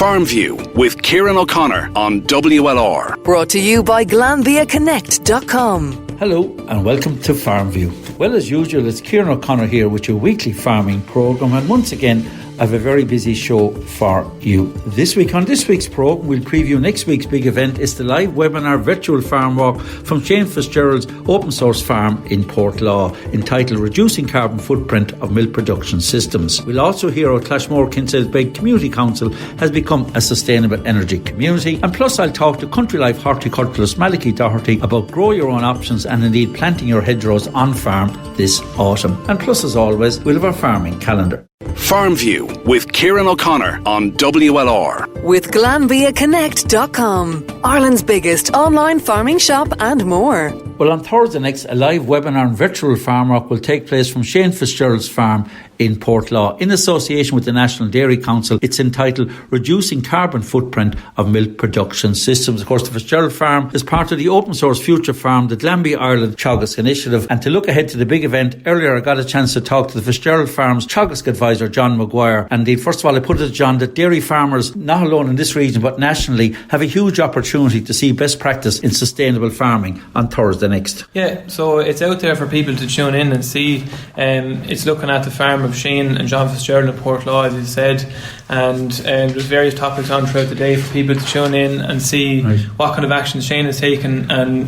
Farmview with Kieran O'Connor on WLR. Brought to you by GlanbiaConnect.com. Hello and welcome to Farmview. Well, as usual, it's Kieran O'Connor here with your weekly farming programme, and once again I have a very busy show for you. On this week's programme, we'll preview next week's big event. It's the live webinar virtual farm walk from Shane Fitzgerald's open source farm in Portlaw, entitled Reducing Carbon Footprint of Milk Production Systems. We'll also hear how Clashmore Kinsalebeg Community Council has become a sustainable energy community. And plus I'll talk to CountryLife Horticulturalist Malachy Doherty about grow your own options and indeed planting your hedgerows on farm this autumn. And plus, as always, we'll have our farming calendar. Farmview with Kieran O'Connor on WLR. With GlanbiaConnect.com, Ireland's biggest online farming shop and more. Well, on Thursday next, a live webinar and virtual farm walk will take place from Shane Fitzgerald's farm in Portlaw in association with the National Dairy Council. It's entitled Reducing Carbon Footprint of Milk Production Systems. Of course, the Fitzgerald farm is part of the open source Future Farm, the Glanbia Ireland Teagasc initiative. And to look ahead to the big event, earlier I got a chance to talk to the Fitzgerald farm's Teagasc advisor, John Maguire. And indeed, first of all, I put it to John that dairy farmers, not alone in this region but nationally, have a huge opportunity to see best practice in sustainable farming on Thursday next. Yeah, so it's out there for people to tune in and see. It's looking at the farm of Shane and John Fitzgerald in Portlaw, as you said, and there's various topics on throughout the day for people to tune in and see what kind of action Shane has taken and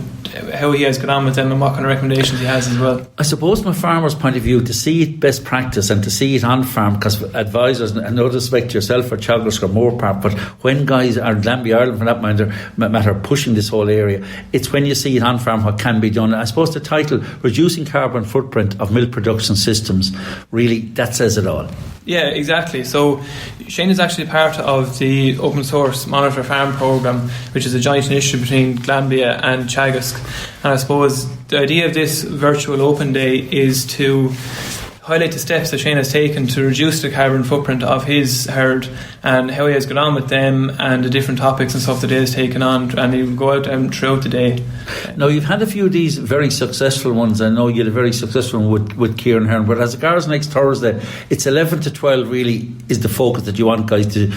how he has got on with them and what kind of recommendations he has as well. I suppose from a farmer's point of view, to see it best practice and to see it on farm, because advisors, and no disrespect to yourself or Teagasc or Moorpark, but when guys are Glanbia Ireland for that matter pushing this whole area, it's when you see it on farm what can be done. I suppose the title, Reducing Carbon Footprint of Milk Production Systems, really that says it all. Yeah, exactly. So Shane is actually part of the open source Monitor Farm programme, which is a joint initiative between Glanbia and Teagasc. And I suppose the idea of this virtual open day is to highlight the steps that Shane has taken to reduce the carbon footprint of his herd and how he has got on with them and the different topics and stuff that he has taken on, and he will go out throughout the day. Now, you've had a few of these very successful ones. I know you had a very successful one with Kieran Hearn, but as regards next Thursday, it's 11 to 12 really is the focus that you want guys to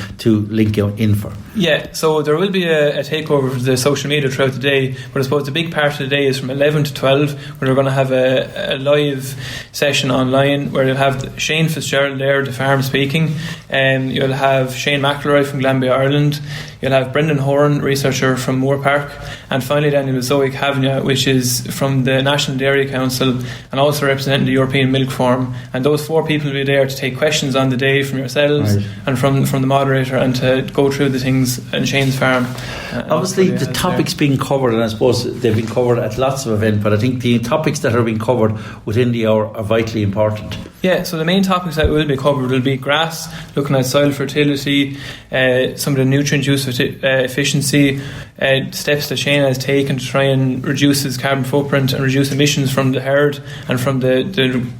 link you in for. Yeah, so there will be a takeover for the social media throughout the day, but I suppose the big part of the day is from 11 to 12, where we're going to have a live session online where you'll have Shane Fitzgerald there, the farm speaking, and you'll have Shane McElroy from Glanbia Ireland, you'll have Brendan Horan, researcher from Moorpark, and finally then you'll have Zoe Kavanagh, which is from the National Dairy Council and also representing the European Milk Forum. And those four people will be there to take questions on the day from yourselves and from the moderator, and to go through the things in Shane's farm. Obviously the topics being covered, and I suppose they've been covered at lots of events, but I think the topics that are being covered within the hour are vitally important. Yeah, so the main topics that will be covered will be grass, looking at soil fertility, some of the nutrient use efficiency, steps that Shane has taken to try and reduce his carbon footprint and reduce emissions from the herd and from the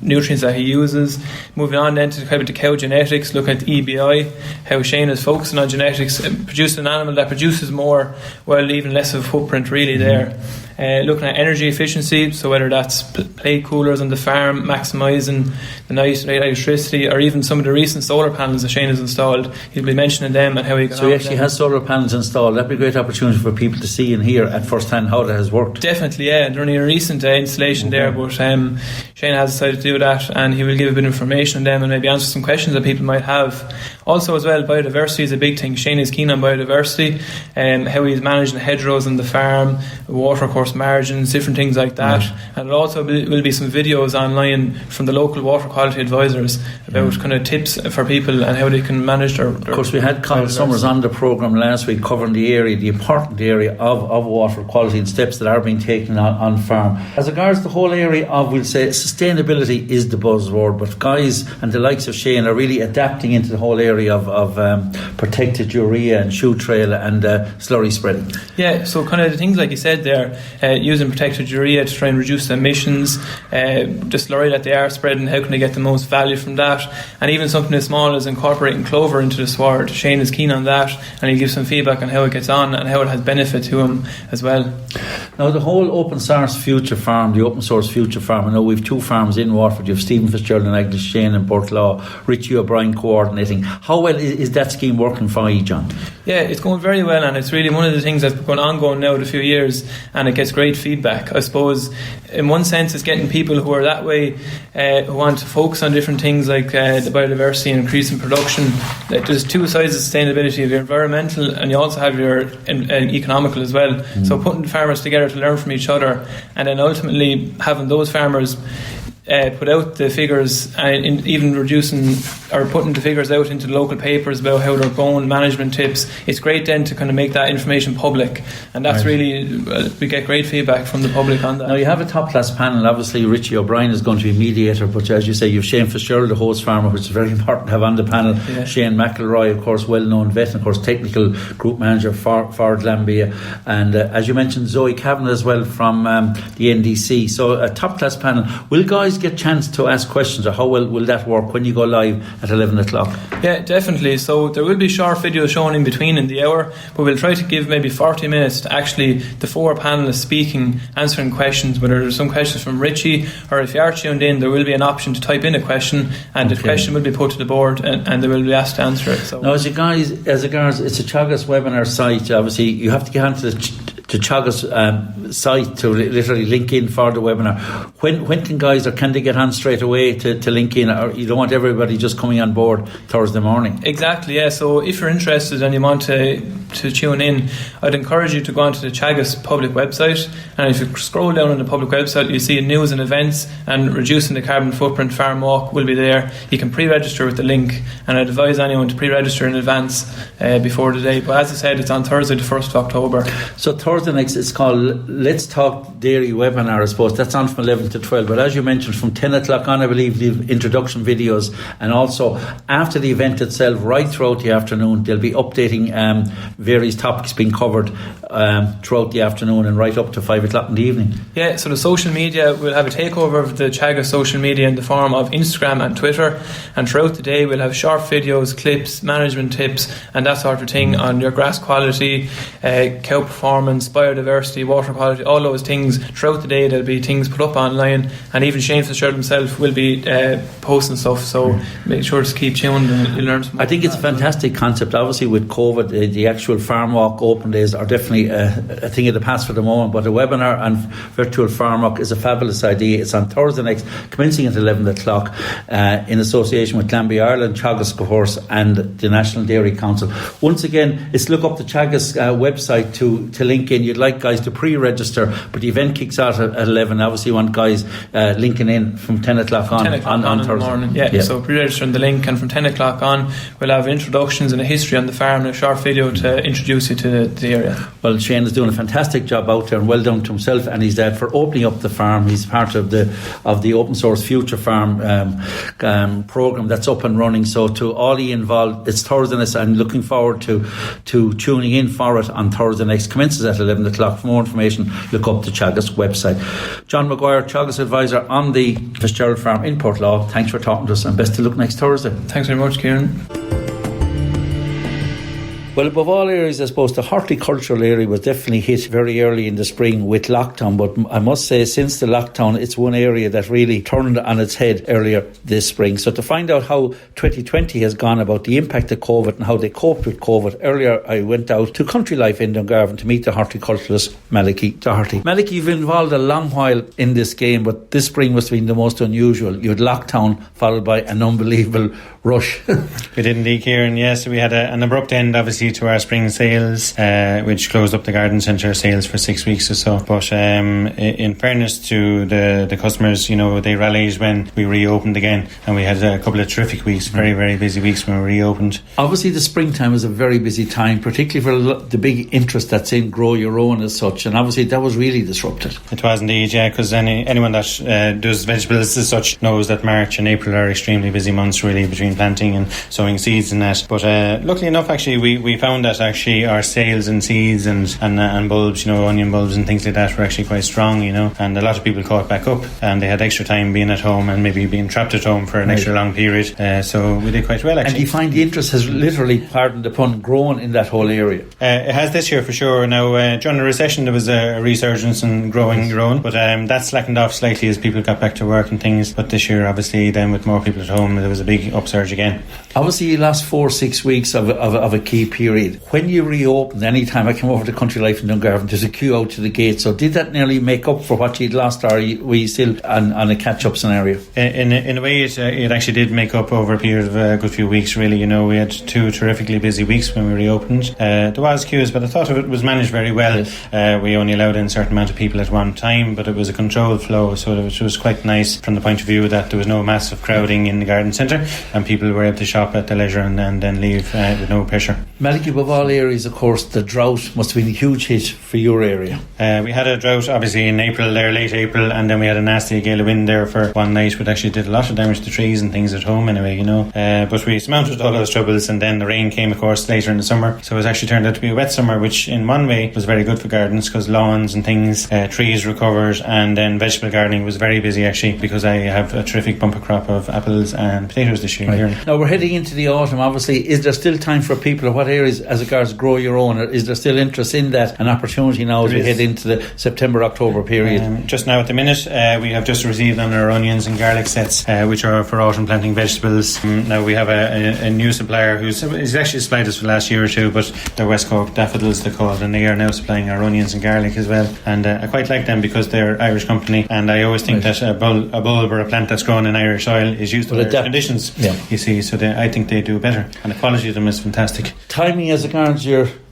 nutrients that he uses. Moving on then to kind of the cow genetics, look at EBI, how Shane is focusing on genetics, producing an animal that produces more while leaving less of a footprint really there. Looking at energy efficiency, so whether that's plate coolers on the farm, maximising the night electricity, or even some of the recent solar panels that Shane has installed, he'll be mentioning them and how he got So he actually has solar panels installed. That'd be a great opportunity for people to see and hear at first hand how that has worked. Definitely, yeah. They're only a recent installation there, but Shane has decided to do that, and he will give a bit of information on them and maybe answer some questions that people might have. Also as well, biodiversity is a big thing. Shane is keen on biodiversity and how he's managing the hedgerows on the farm, water course margins, different things like that. And there also will be some videos online from the local water quality advisors about kind of tips for people and how they can manage their Of course, we had Colin Summers on the programme last week covering the important area of water quality and steps that are being taken on farm. As regards the whole area of, we'll say, sustainability is the buzzword, but guys and the likes of Shane are really adapting into the whole area of protected urea and shoe trail and slurry spreading. Yeah, so kind of the things like you said there, using protected urea to try and reduce the emissions, the slurry that they are spreading, how can they get the most value from that, and even something as small as incorporating clover into the sward. Shane is keen on that, and he'll give some feedback on how it gets on and how it has benefit to him as well. Now, the whole open source future farm, the open source future farm, I know we've two farms in Waterford. You have Stephen Fitzgerald and Agnes Shane in Portlaw, Richie O'Brien coordinating. How well is that scheme working for you, John? Yeah, it's going very well, and it's really one of the things that's been ongoing now in a few years, and it gets great feedback. I suppose in one sense it's getting people who are that way, who want to focus on different things like the biodiversity and increasing production. There's two sides of sustainability: you have your environmental and you also have your economical as well. So putting farmers together to learn from each other, and then ultimately having those farmers put out the figures, and even reducing or putting the figures out into the local papers about how they're going, management tips. It's great then to kind of make that information public, and that's really we get great feedback from the public on that. Now you have a top class panel. Obviously Richie O'Brien is going to be a mediator, but as you say, you've Shane Fitzgerald, the host farmer, which is very important to have on the panel. Shane McElroy, of course, well known vet, and of course technical group manager for Lambia, and as you mentioned, Zoe Kavanagh as well from the NDC. So a top class panel. Will guys get a chance to ask questions, or how will that work when you go live at 11 o'clock? Yeah, definitely. So there will be short videos shown in between in the hour, but we'll try to give maybe 40 minutes to actually the four panellists speaking, answering questions, whether there's some questions from Richie, or if you are tuned in, there will be an option to type in a question, and the question will be put to the board, and they will be asked to answer it. So now, as regards, it's a Teagasc webinar site. Obviously you have to get onto the Teagasc site to literally link in for the webinar. When can guys, or can they get on straight away to link in, or you don't want everybody just coming on board Thursday morning? Exactly, yeah. So if you're interested and you want to tune in, I'd encourage you to go onto the Teagasc public website, and if you scroll down on the public website, you see news and events, and reducing the carbon footprint farm walk will be there. You can pre-register with the link, and I'd advise anyone to pre-register in advance before the day. But as I said, it's on Thursday the 1st of October. So Thursday next, it's called Let's Talk Dairy webinar, I suppose. That's on from 11 to 12, but as you mentioned, from 10 o'clock on, I believe, the introduction videos, and also after the event itself, right throughout the afternoon, they'll be updating various topics being covered throughout the afternoon and right up to 5 o'clock in the evening. Yeah, so the social media, we'll have a takeover of the Teagasc social media in the form of Instagram and Twitter, and throughout the day we'll have short videos, clips, management tips, and that sort of thing on your grass quality, cow performance, biodiversity, water quality, all those things. Throughout the day there'll be things put up online, and even Shane Fitzgerald himself will be posting stuff, so make sure to keep tuned and you'll learn something. I think it's a fantastic concept. Obviously with COVID, the actual farm walk open days are definitely a thing of the past for the moment, but a webinar and virtual farm walk is a fabulous idea. It's on Thursday next, commencing at 11 o'clock, in association with Glanbia Ireland, Teagasc of course, and the National Dairy Council. Once again, it's look up the Teagasc website to link in. You'd like guys to pre-register, but the event kicks out at 11. Obviously you want guys linking in from 10 o'clock on Thursday morning. Yeah, so pre-register on the link, and from 10 o'clock on we'll have introductions and a history on the farm and a short video to introduce you to the area. Well, Shane is doing a fantastic job out there, and well done to himself and his dad for opening up the farm. He's part of the open source Future Farm program that's up and running. So to all he involved, it's Thursday next, and looking forward to tuning in for it on Thursday next. Commences at 11 o'clock. For more information, look up the Teagasc website. John Maguire, Teagasc advisor on the Fitzgerald farm in Portlaw, thanks for talking to us, and best of luck next Thursday. Thanks very much, Kieran. Well, above all areas, I suppose the horticultural area was definitely hit very early in the spring with lockdown, but I must say since the lockdown it's one area that really turned on its head earlier this spring. So to find out how 2020 has gone, about the impact of COVID and how they coped with COVID, earlier I went out to CountryLife in Dungarvan to meet the horticulturalist Malachy Doherty. Malachy, you've been involved a long while in this game, but this spring must have been the most unusual. You had lockdown followed by an unbelievable rush. We did indeed, Kieran. Yes, we had an abrupt end obviously to our spring sales, which closed up the garden centre sales for 6 weeks or so. But in fairness to the customers, you know, they rallied when we reopened again, and we had a couple of terrific weeks, very, very busy weeks when we reopened. Obviously the springtime is a very busy time, particularly for the big interest that's in grow your own as such, and obviously that was really disrupted. It was indeed, yeah, because anyone that does vegetables as such knows that March and April are extremely busy months really, between planting and sowing seeds and that. But luckily enough, actually we found that actually our sales in seeds and bulbs, you know, onion bulbs and things like that, were actually quite strong, you know, and a lot of people caught back up, and they had extra time being at home and maybe being trapped at home for an extra long period, so we did quite well actually. And do you find the interest has literally, pardon the pun, grown in that whole area? It has this year for sure. Now during the recession there was a resurgence and grown, but that slackened off slightly as people got back to work and things, but this year obviously then with more people at home there was a big upsurge again. Obviously you lost 4-6 weeks of a key period. When you reopened, any time I came over to CountryLife in Dungarvan, there's a queue out to the gate. So did that nearly make up for what you'd lost, or were you still on a catch-up scenario? In a way, it actually did make up over a period of a good few weeks, really. You know, we had 2 terrifically busy weeks when we reopened. There was queues, but I thought it was managed very well. Yes. We only allowed in a certain amount of people at one time, but it was a controlled flow, so it was quite nice from the point of view that there was no massive crowding in the garden centre, and people were able to shop at their leisure and then leave with no pressure. Maliki, above all areas, of course, the drought must have been a huge hit for your area. We had a drought, obviously, in April, late April, and then we had a nasty gale of wind there for one night, which actually did a lot of damage to trees and things at home anyway, you know. But we surmounted all those troubles, and then the rain came, of course, later in the summer. So it actually turned out to be a wet summer, which in one way was very good for gardens, because lawns and things, trees recovered, and then vegetable gardening was very busy, actually, because I have a terrific bumper crop of apples and potatoes this year. Right. Now we're heading into the autumn, obviously. Is there still time for people, or what areas as regards grow your own, or is there still interest in that, an opportunity now as we head into the September-October period? Just now at the minute, we have just received on our onions and garlic sets, which are for autumn planting vegetables. Now we have a new supplier who's actually supplied us for the last year or two, but they're West Cork daffodils, they're called, and they are now supplying our onions and garlic as well. And I quite like them because they're Irish company, and I always think that a bulb or a plant that's grown in Irish soil is used to Irish conditions, you see, so I think they do better, and the quality of them is fantastic. Timing as regards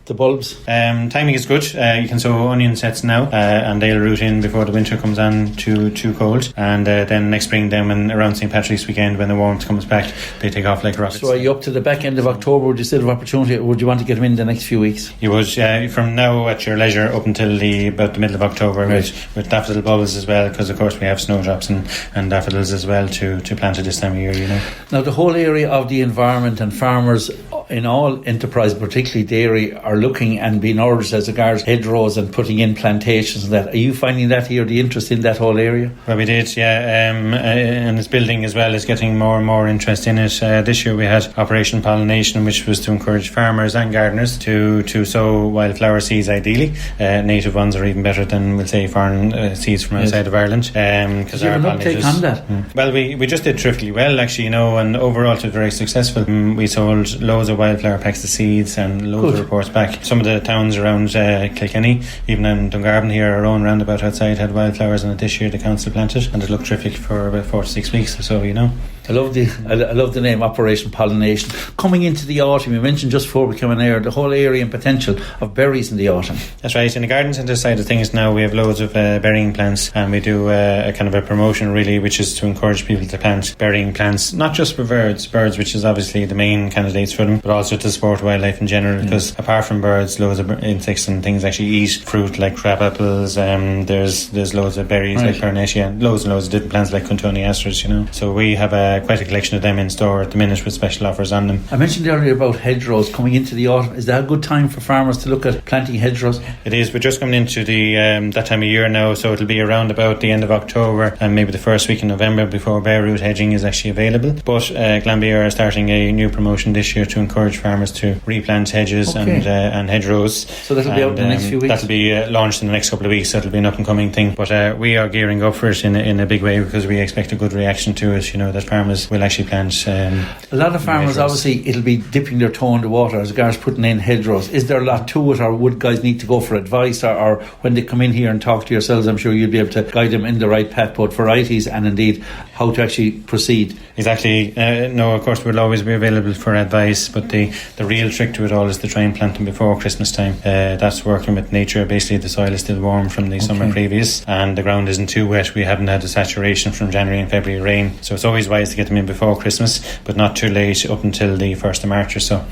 the bulbs? Timing is good. You can sow onion sets now, and they'll root in before the winter comes on too cold, and then next spring, then when around St. Patrick's weekend, when the warmth comes back, they take off like rockets. So are you up to the back end of October? Would you still have opportunity, or would you want to get them in the next few weeks? You would, from now at your leisure up until about the middle of October, right, with daffodil bulbs as well, because of course we have snowdrops and daffodils as well to plant at this time of year, you know. Now the whole area of the environment and farmers in all enterprise, particularly dairy, are looking and being urged as regards hedgerows and putting in plantations and that. Are you finding that here, the interest in that whole area? Well, we did, and it's building as well, is getting more and more interest in it. This year we had Operation Pollination, which was to encourage farmers and gardeners to sow wildflower seeds ideally. Native ones are even better than, we'll say, foreign seeds from outside of Ireland. Did you have an uptake on that? Well, we just did terrifically well, actually, you know, and overall it was very successful. We sold loads of wildflower packs of seeds and loads of reports back. Some of the towns around Kilkenny, even in Dungarvan here, our own roundabout outside, had wildflowers in it this year. The council planted, and it looked terrific for about 4 to 6 weeks or so, you know. I love the name Operation Pollination. Coming into the autumn, you mentioned just before we came on air the whole area and potential of berries in the autumn. That's right. In the garden centre side of things now, we have loads of berrying plants, and we do a kind of a promotion really, which is to encourage people to plant berrying plants, not just for birds, which is obviously the main candidates for them, but also to support wildlife in general, because apart from birds, loads of insects and things actually eat fruit like crab apples. There's loads of berries like Parnassia, and loads of different plants like Contoni asters, you know. So we have quite a collection of them in store at the minute with special offers on them. I mentioned earlier about hedgerows coming into the autumn. Is that a good time for farmers to look at planting hedgerows? It is. We're just coming into the that time of year now, so it'll be around about the end of October and maybe the first week in November before bare root hedging is actually available. But Glanbia are starting a new promotion this year to encourage farmers to replant hedges and hedgerows. So that'll be out in the next few weeks? That'll be launched in the next couple of weeks. That'll be an up and coming thing. But we are gearing up for it in a big way, because we expect a good reaction to it, you know, that farmers will actually plant. A lot of farmers, obviously, it'll be dipping their toe in the water as regards putting in hedgerows. Is there a lot to it, or would guys need to go for advice, or when they come in here and talk to yourselves, I'm sure you'll be able to guide them in the right path, both varieties and indeed how to actually proceed? Exactly. No, of course we'll always be available for advice, but the real trick to it all is to try and plant them before Christmas time. That's working with nature. Basically the soil is still warm from the summer previous, and the ground isn't too wet. We haven't had a saturation from January and February rain, so it's always wise to get them in before Christmas, but not too late, up until the 1st of March or so.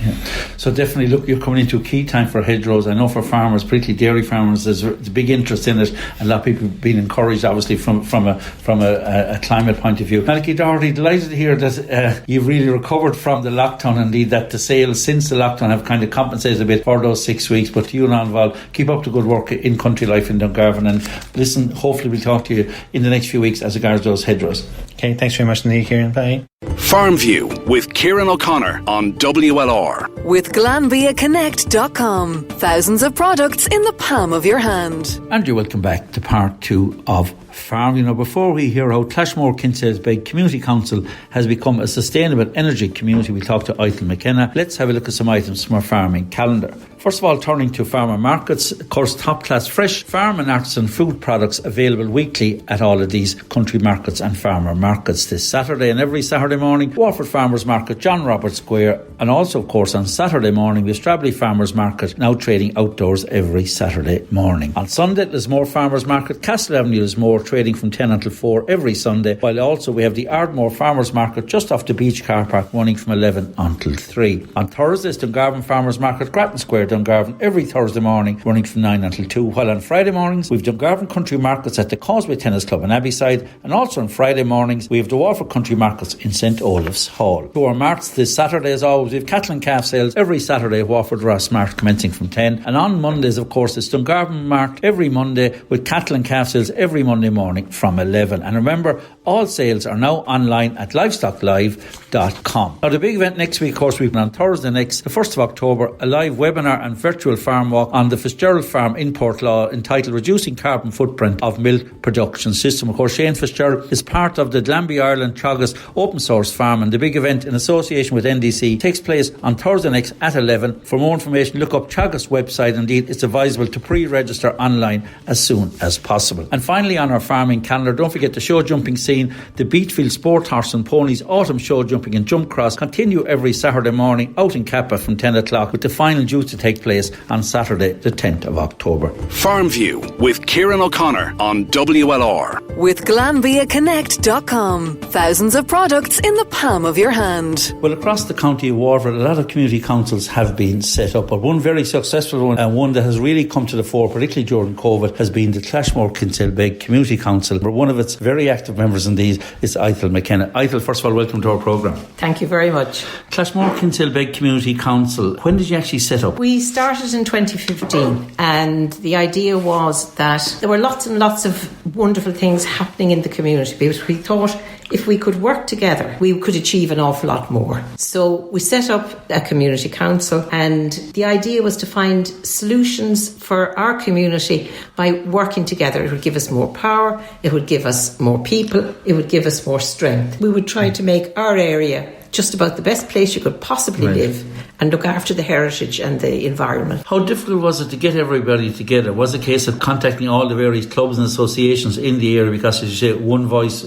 So definitely, look, you're coming into a key time for hedgerows. I know for farmers, particularly dairy farmers, there's a big interest in it, and a lot of people have been encouraged, obviously, from a climate point of view. Maliki Doherty, delighted to hear that you've really recovered from the lockdown, indeed that the sales since the lockdown have kind of compensated a bit for those 6 weeks. But to you and Anval, keep up the good work in CountryLife in Dungarvan, and listen, hopefully we'll talk to you in the next few weeks as regards those hedgerows. Okay, thanks very much indeed, Kieran. Bye. Farmview with Kieran O'Connor on WLR. With GlanbiaConnect.com. Thousands of products in the palm of your hand. And you're welcome back to part 2 of Farmview. Now, before we hear how Clashmore Kinsalebeg Community Council has become a sustainable energy community, we talk to Eitel McKenna. Let's have a look at some items from our farming calendar. First of all, turning to farmer markets, of course, top-class fresh farm and artisan food products available weekly at all of these country markets and farmer markets. This Saturday and every Saturday morning, Waterford Farmers Market, John Roberts Square, and also, of course, on Saturday morning, the Strawberry Farmers Market, now trading outdoors every Saturday morning. On Sunday, there's more Farmers Market. Castle Avenue is more, trading from 10 until 4 every Sunday, while also we have the Ardmore Farmers Market just off the beach car park, running from 11 until 3. On Thursdays, Dungarvan Farmers Market, Grattan Square, Dungarvan, every Thursday morning, running from 9 until 2, while on Friday mornings we've Dungarvan Country Markets at the Causeway Tennis Club in Abbeyside, and also on Friday mornings we have the Waterford Country Markets in St Olave's Hall. To our marts this Saturday, as always, we have cattle and calf sales every Saturday at Waterford Ross Mart, commencing from 10, and on Mondays, of course, it's Dungarvan Mart every Monday, with cattle and calf sales every Monday morning from 11. And remember, all sales are now online at livestocklive.com. Now, the big event next week, of course, we've been on Thursday next, the 1st of October, a live webinar and virtual farm walk on the Fitzgerald farm in Portlaw, entitled Reducing Carbon Footprint of Milk Production System. Of course, Shane Fitzgerald is part of the Glanbia Ireland Teagasc Open Source Farm, and the big event in association with NDC takes place on Thursday next at 11. For more information, look up Teagasc website. Indeed, it's advisable to pre-register online as soon as possible. And finally, on our farming calendar, don't forget the show jumping scene. The Beachfield Sport Horse and Ponies Autumn Show Jumping and Jump Cross continue every Saturday morning out in Kappa from 10 o'clock, with the final due to take place on Saturday the 10th of October. Farmview with Kieran O'Connor on WLR. With GlanbiaConnect.com. Thousands of products in the palm of your hand. Well, across the county of Waterford, a lot of community councils have been set up, but one very successful one, and one that has really come to the fore, particularly during COVID, has been the Clashmore Kinsalebeg Community Council, where one of its very active members indeed is Eitel McKenna. Eitel, first of all, welcome to our programme. Thank you very much. Clashmore Kinsalebeg Community Council, when did you actually set up? We started in 2015, and the idea was that there were lots and lots of wonderful things happening in the community, because we thought if we could work together, we could achieve an awful lot more. So we set up a community council, and the idea was to find solutions for our community by working together. It would give us more power, it would give us more people, it would give us more strength. We would try to make our area just about the best place you could possibly live and look after the heritage and the environment. How difficult was it to get everybody together? Was it a case of contacting all the various clubs and associations in the area, because, as you say, one voice,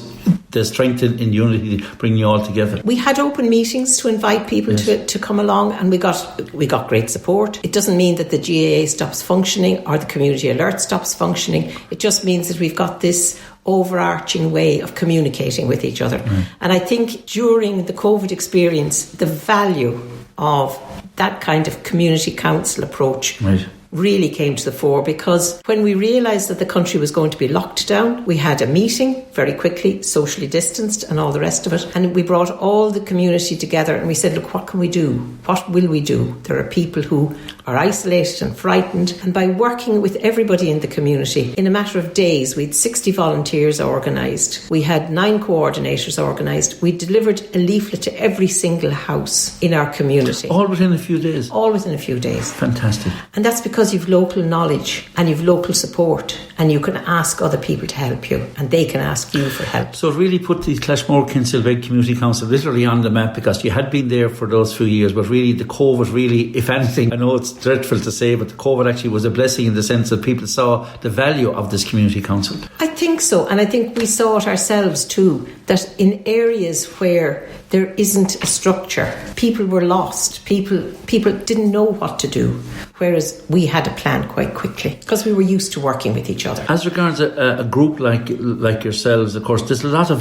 the strength in unity, bring you all together? We had open meetings to invite people to come along, and we got great support. It doesn't mean that the GAA stops functioning or the community alert stops functioning. It just means that we've got this overarching way of communicating with each other. And I think during the COVID experience, the value of that kind of community council approach really came to the fore, because when we realised that the country was going to be locked down, we had a meeting very quickly, socially distanced and all the rest of it, and we brought all the community together and we said, look, what can we do? What will we do? There are people who are isolated and frightened, and by working with everybody in the community, in a matter of days we had 60 volunteers organised, we had 9 coordinators organised, we delivered a leaflet to every single house in our community. All within a few days? All within a few days. Fantastic. And that's because you've local knowledge and you've local support, and you can ask other people to help you and they can ask you for help. So it really put the Clashmore Kinsalebeg Community Council literally on the map, because you had been there for those few years, but really the COVID really, if anything, I know it's dreadful to say, but the COVID actually was a blessing in the sense that people saw the value of this community council. I think so, and I think we saw it ourselves too, that in areas where there isn't a structure, people were lost, people didn't know what to do, whereas we had a plan quite quickly because we were used to working with each other. As regards a group like yourselves, of course, there's a lot of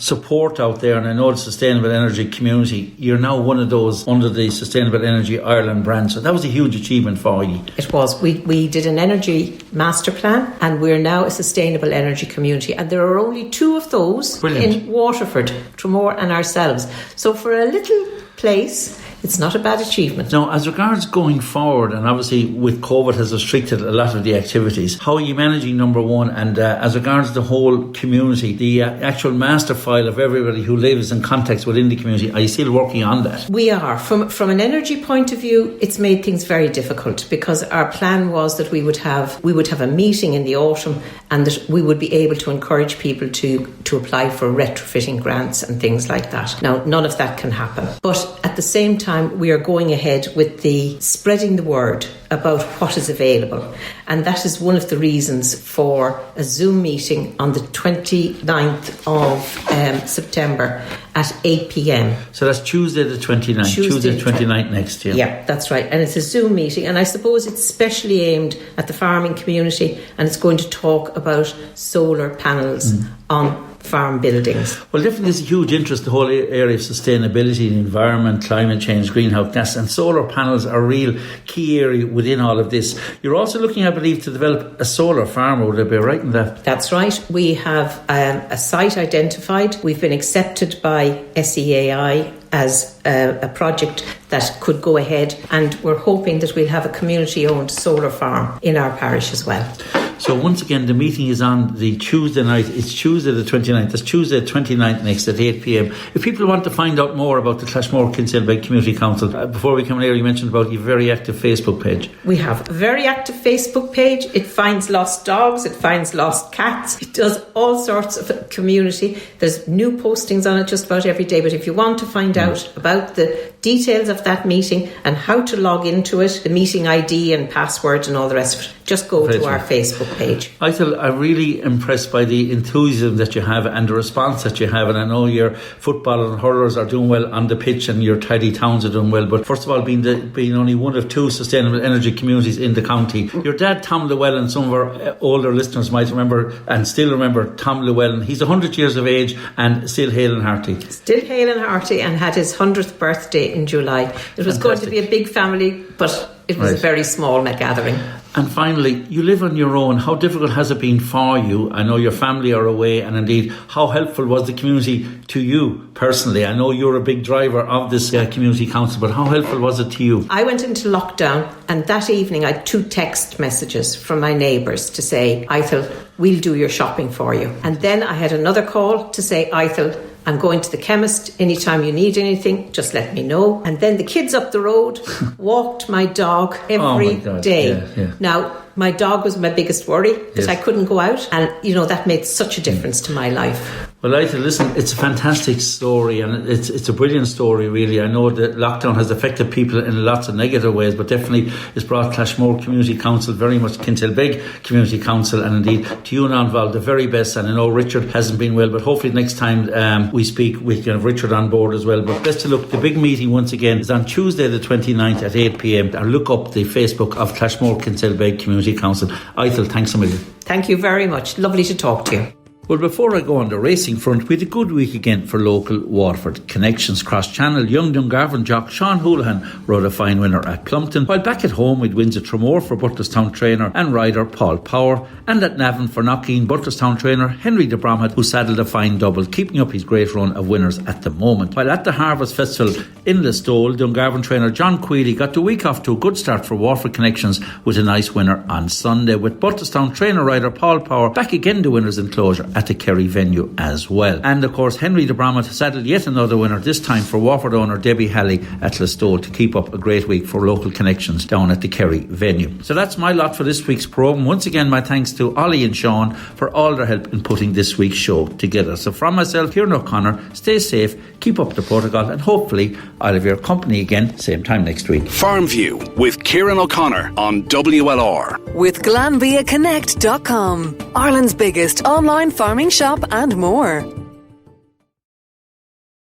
support out there, and I know the Sustainable Energy Community, you're now one of those under the Sustainable Energy Ireland brand, so that was a huge achievement for you. It was. We did an energy master plan, and we're now a Sustainable Energy Community, and there are only 2 of those in Waterford, Tramore and ourselves. So for a little place it's not a bad achievement. Now, as regards going forward, and obviously with COVID has restricted a lot of the activities, how are you managing, number one, and as regards the whole community, the actual master file of everybody who lives in context within the community, are you still working on that? We are. From an energy point of view, it's made things very difficult, because our plan was that we would have a meeting in the autumn, and that we would be able to encourage people to apply for retrofitting grants and things like that. Now, none of that can happen. But at the same time, we are going ahead with the spreading the word about what is available. And that is one of the reasons for a Zoom meeting on the 29th of September at 8 p.m. So that's Tuesday the 29th. Tuesday the 29th next year. Yeah, that's right. And it's a Zoom meeting. And I suppose it's specially aimed at the farming community, and it's going to talk about solar panels on farm buildings. Well, definitely there's a huge interest, the whole area of sustainability, the environment, climate change, greenhouse gas, and solar panels are a real key area within all of this. You're also looking, I believe, to develop a solar farm. Would I be right in that? That's right. We have a site identified. We've been accepted by SEAI as a project that could go ahead, and we're hoping that we'll have a community-owned solar farm in our parish as well. So once again, the meeting is on the Tuesday night. It's Tuesday the 29th. That's Tuesday the 29th next at 8 p.m. If people want to find out more about the Clashmore Kinsalebeg Community Council, before we come in here, you mentioned about your very active Facebook page. We have a very active Facebook page. It finds lost dogs, it finds lost cats, it does all sorts of community. There's new postings on it just about every day. But if you want to find out about the details of that meeting and how to log into it, the meeting ID and password and all the rest of it, just go to our Facebook page. I'm really impressed by the enthusiasm that you have and the response that you have, and I know your football and hurlers are doing well on the pitch and your tidy towns are doing well, but first of all, being only one of two sustainable energy communities in the county. Your dad, Tom Llewellyn, some of our older listeners might remember and still remember Tom Llewellyn. He's 100 years of age and still hale and hearty. Still hale and hearty, and had his 100th birthday in July. It was going to be a big family, but it was a very small gathering. And finally, you live on your own. How difficult has it been for you? I know your family are away, and indeed, how helpful was the community to you personally? I know you're a big driver of this community council, but how helpful was it to you? I went into lockdown, and that evening I had 2 text messages from my neighbours to say, Ithel, we'll do your shopping for you. And then I had another call to say, Ithel, I'm going to the chemist. Anytime you need anything, just let me know. And then the kids up the road walked my dog every day. Yeah. Now, my dog was my biggest worry, because I couldn't go out. And, that made such a difference to my life. Well, Ithel, listen, it's a fantastic story, and it's a brilliant story, really. I know that lockdown has affected people in lots of negative ways, but definitely it's brought Clashmore Community Council, very much Kinsalebeg Community Council, and indeed to you and involved the very best. And I know Richard hasn't been well, but hopefully next time we speak, we can have Richard on board as well. But best to look, the big meeting once again is on Tuesday the 29th at 8 p.m. And look up the Facebook of Clashmore Kinsalebeg Community Council. Ithel, thanks a million. Thank you very much. Lovely to talk to you. Well, before I go on the racing front, we had a good week again for local Waterford connections. Cross-channel, young Dungarvan jock Sean Houlihan rode a fine winner at Plumpton, while back at home we'd wins at Tramore for Butlerstown trainer and rider Paul Power, and at Navan for Knockeen, Butlerstown trainer Henry de Bromhead, who saddled a fine double, keeping up his great run of winners at the moment. While at the Harvest Festival in Listowel, Dungarvan trainer John Queely got the week off to a good start for Waterford connections with a nice winner on Sunday, with Butlerstown trainer rider Paul Power back again to winners' enclosure at the Kerry venue as well. And of course, Henry de Bromhead saddled yet another winner, this time for Waterford owner Debbie Halley at Listowel, to keep up a great week for local connections down at the Kerry venue. So that's my lot for this week's programme. Once again, my thanks to Ollie and Sean for all their help in putting this week's show together. So from myself, Kieran O'Connor, stay safe, keep up the protocol, and hopefully I'll have your company again same time next week. Farmview with Kieran O'Connor on WLR. With GlanviaConnect.com, Ireland's biggest online farming shop and more.